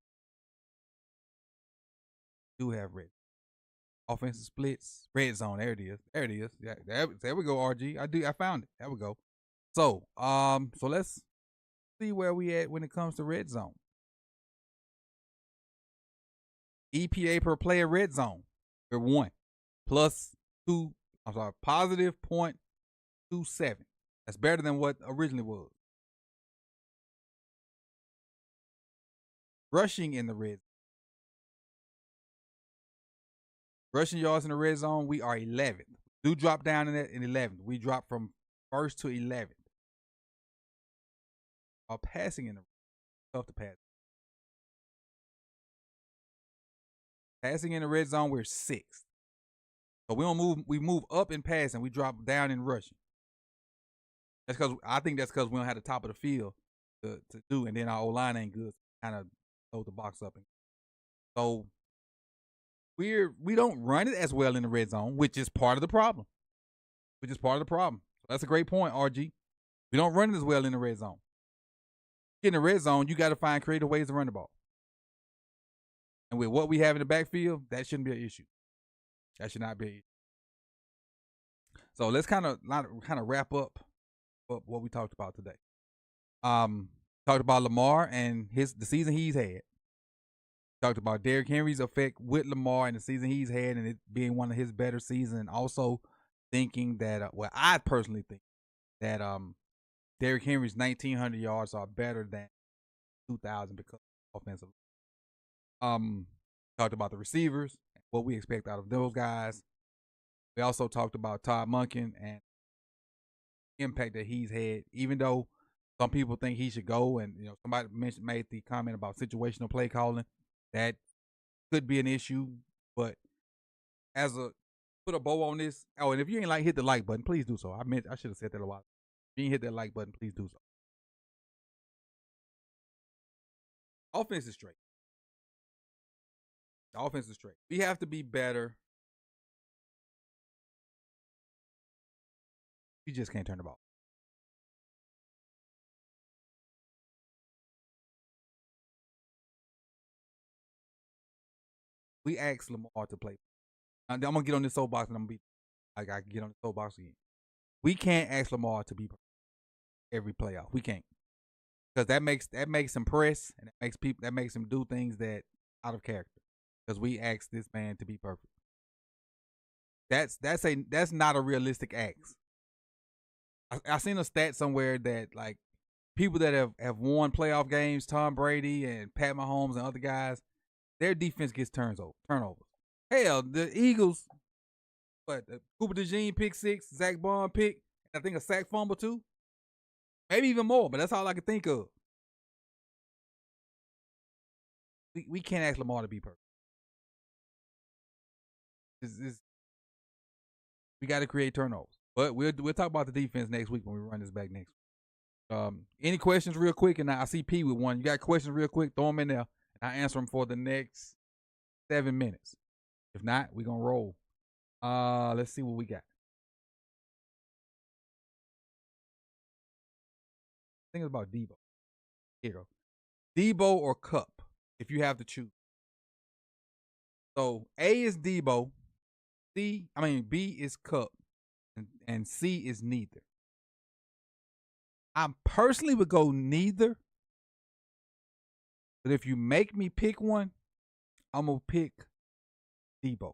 Offensive splits, red zone. There it is. Yeah, there we go. RG. I found it. There we go. So let's see where we at when it comes to red zone. EPA per player red zone. We're 1 +2. I'm sorry, positive 0.27. That's better than what originally was. Rushing in the red zone. Rushing yards in the red zone, we are 11th. We do drop down in 11th. We drop from 1st to 11th. Our passing in the tough to pass. Passing in the red zone, we're 6th. So we move up in passing. We drop down in rushing. I think that's because we don't have the top of the field to do, and then our O-line ain't good. Kind of load the box up. So we don't run it as well in the red zone, which is part of the problem. So that's a great point, RG. We don't run it as well in the red zone. In the red zone, you got to find creative ways to run the ball. And with what we have in the backfield, that shouldn't be an issue. That should not be an issue. So let's kind of wrap up what we talked about today. Talked about Lamar and the season he's had. Talked about Derrick Henry's effect with Lamar and the season he's had, and it being one of his better seasons. And also thinking that, I personally think that Derrick Henry's 1,900 yards are better than 2,000 because of offensive. Talked about the receivers, what we expect out of those guys. We also talked about Todd Monken and the impact that he's had, even though some people think he should go, and somebody made the comment about situational play calling. That could be an issue, but put a bow on this. Oh, and if you ain't hit the like button, please do so. I should have said that a while. If you ain't hit that like button, please do so. Offense is straight. The offense is straight. We have to be better. You just can't turn the ball. We asked Lamar to play. I'm gonna get on this soapbox and I can get on the soapbox again. We can't ask Lamar to be every playoff. We can't, because that makes him press, and that makes him do things that out of character. Because we asked this man to be perfect. That's not a realistic ask. I seen a stat somewhere that people that have won playoff games, Tom Brady and Pat Mahomes and other guys, their defense gets turnovers. Hell, the Eagles, Cooper DeJean pick 6, Zach Bond pick, I think a sack fumble too. Maybe even more, but that's all I can think of. We can't ask Lamar to be perfect. We got to create turnovers. But we'll talk about the defense next week when we run this back next week. Any questions real quick? And I see P with one. You got questions real quick? Throw them in there, and I answer them for the next 7 minutes. If not, we're going to roll. Let's see what we got. I think it's about Debo. Here you go. Debo or Cup, if you have to choose. So A is Debo, B is Cup, and C is neither. I personally would go neither. But if you make me pick one, I'm going to pick Debo.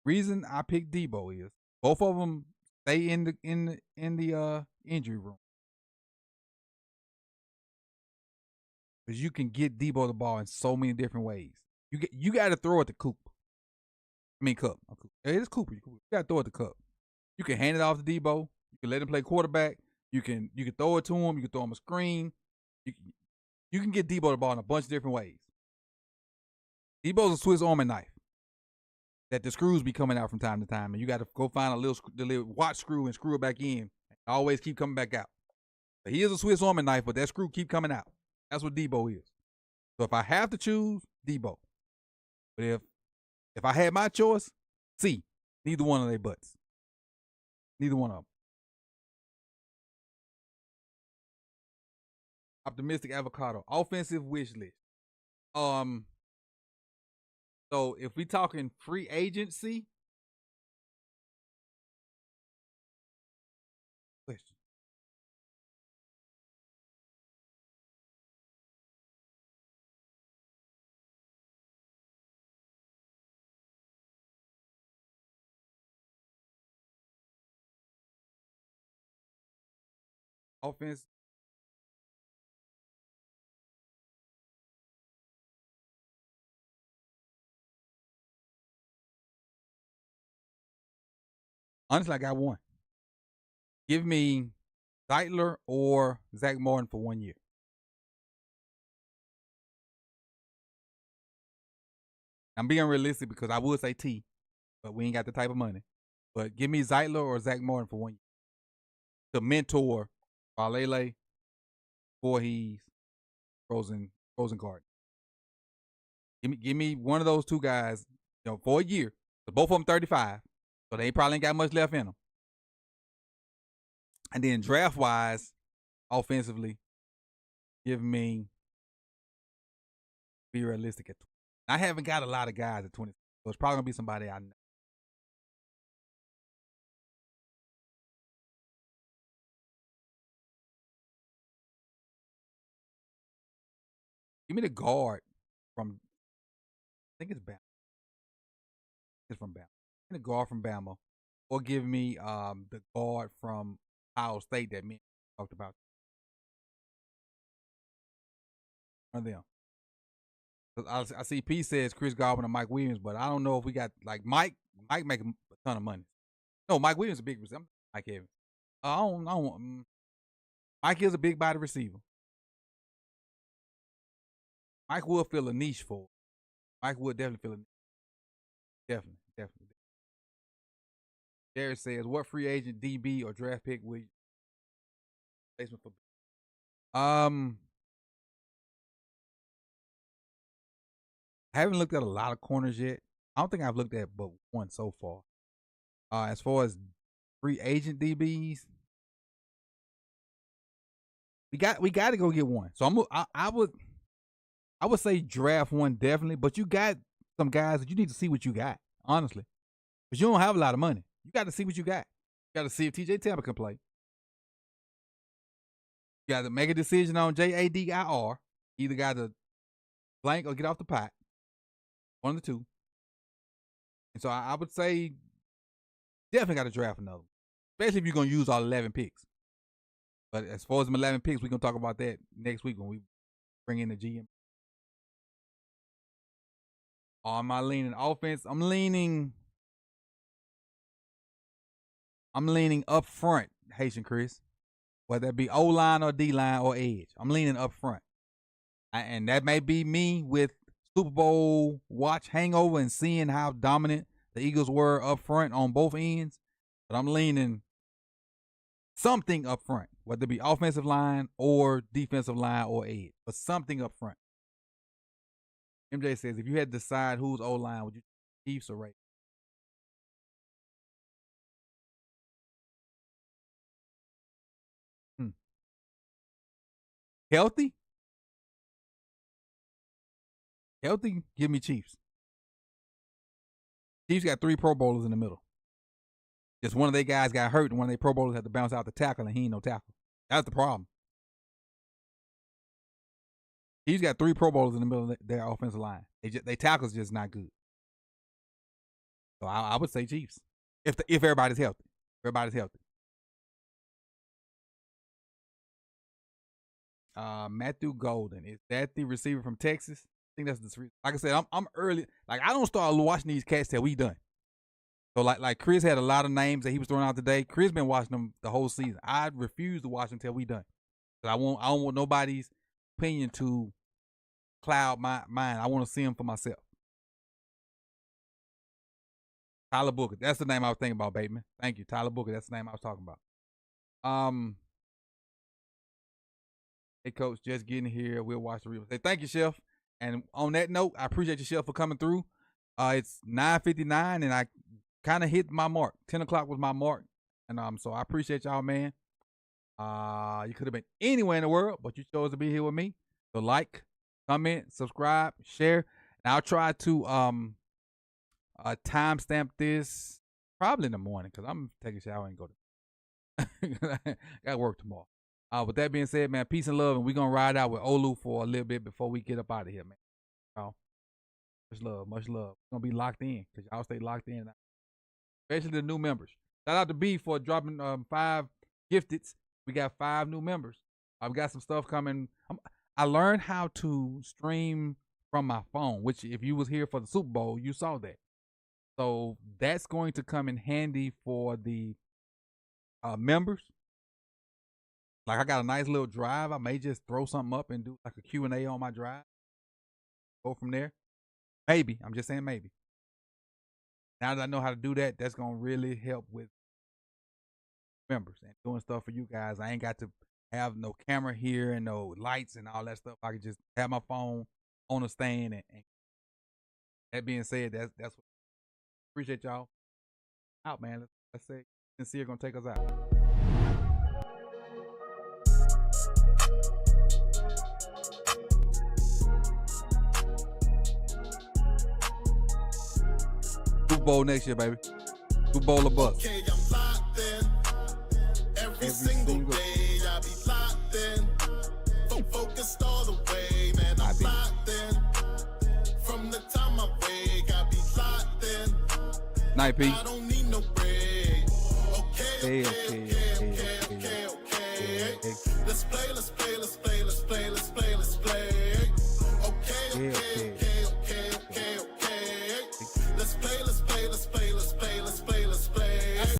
Reason I pick Debo is both of them stay in the injury room. Because you can get Debo the ball in so many different ways. You got to throw it to Cup. It is Cooper. You got to throw it to Cup. You can hand it off to Debo. You can let him play quarterback. You can throw it to him. You can throw him a screen. You can get Debo the ball in a bunch of different ways. Debo's a Swiss Army knife that the screws be coming out from time to time, and you got to go find the little watch screw and screw it back in. And always keep coming back out. But he is a Swiss Army knife, but that screw keep coming out. That's what Debo is. So if I have to choose, Debo. But if I had my choice, C. Neither one of their butts. Neither one of them. Optimistic avocado. Offensive wish list. So if we talking free agency, question. Offense. Honestly, I got one. Give me Zeitler or Zach Martin for 1 year. I'm being realistic because I would say T, but we ain't got the type of money. But give me Zeitler or Zach Martin for 1 year to mentor Lele, Voorhees, Rosengarten. Give me one of those two guys, for a year. So both of them 35, so they probably ain't got much left in them. And then draft wise, offensively, give me, be realistic at 20. I haven't got a lot of guys at 20, so it's probably gonna be somebody I know. Give me the guard from, I think it's Bama. It's from Bama. Give me the guard from Bama, or give me the guard from Ohio State that me talked about. One of them. I see P says Chris Godwin and Mike Williams, but I don't know if we got like Mike. Mike make a ton of money. No, Mike Williams is a big receiver. Mike Evans. I don't. Mike is a big body receiver. Mike will fill a niche for. Mike would definitely fill a niche. Definitely. Jared says, what free agent DB or draft pick would placement for? I haven't looked at a lot of corners yet. I don't think I've looked at but one so far. As far as free agent DBs, we got to go get one. So I would say draft one definitely, but you got some guys that you need to see what you got, honestly. Because you don't have a lot of money. You got to see what you got. You got to see if TJ Tampa can play. You got to make a decision on JADIR. Either got to blank or get off the pot. One of the two. And so I would say definitely got to draft another one. Especially if you're going to use all 11 picks. But as far as them 11 picks, we're going to talk about that next week when we bring in the GM. Am I leaning offense? I'm leaning up front, Haitian Chris. Whether that be O-line or D-line or edge. I'm leaning up front. And that may be me with Super Bowl watch hangover and seeing how dominant the Eagles were up front on both ends. But I'm leaning something up front, whether it be offensive line or defensive line or edge, but something up front. MJ says, if you had to decide who's O-line, would you Chiefs or Ravens? Healthy? Healthy, give me Chiefs. Chiefs got 3 Pro Bowlers in the middle. Just one of their guys got hurt, and one of their Pro Bowlers had to bounce out the tackle, and he ain't no tackle. That's the problem. Chiefs got 3 Pro Bowlers in the middle of their offensive line. They tackle's just not good. So I would say Chiefs. If everybody's healthy. Everybody's healthy. Matthew Golden. Is that the receiver from Texas? I think that's the receiver. Like I said, I'm early. Like, I don't start watching these cats till we done. So like Chris had a lot of names that he was throwing out today. Chris been watching them the whole season. I refuse to watch them till we done. I don't want nobody's opinion to cloud mine. I want to see them for myself. Tyler Booker. That's the name I was thinking about, Bateman. Thank you. Tyler Booker. That's the name I was talking about. Hey, Coach, just getting here. We'll watch the replay. Say thank you, Chef. And on that note, I appreciate you, Chef, for coming through. It's 9:59, and I kind of hit my mark. 10 o'clock was my mark. And so I appreciate y'all, man. You could have been anywhere in the world, but you chose to be here with me. So like, comment, subscribe, share. And I'll try to timestamp this probably in the morning because I'm taking a shower and go to got work tomorrow. With that being said, man, peace and love, and we're gonna ride out with Olu for a little bit before we get up out of here, man. Much love. We're gonna be locked in because y'all stay locked in, especially the new members. Shout out to B for dropping 5 gifteds. We got 5 new members. I've got some stuff coming. I learned how to stream from my phone, which if you was here for the Super Bowl, you saw that. So that's going to come in handy for the members. Like, I got a nice little drive. I may just throw something up and do like a Q&A on my drive. Go from there. Maybe. I'm just saying maybe. now that I know how to do that, that's gonna really help with members and doing stuff for you guys. I ain't got to have no camera here and no lights and all that stuff. I can just have my phone on a stand. And that being said, that's what. Appreciate y'all. Out, man. Let's say Sincere gonna take us out. Super Bowl next year, baby. Super Bowl of bust. Okay, I'm locked in. Every single day I be locked in. Focused all the way, man. I'm locked in. From the time I wake, I be locked in. Night, P. I don't need no break. Okay.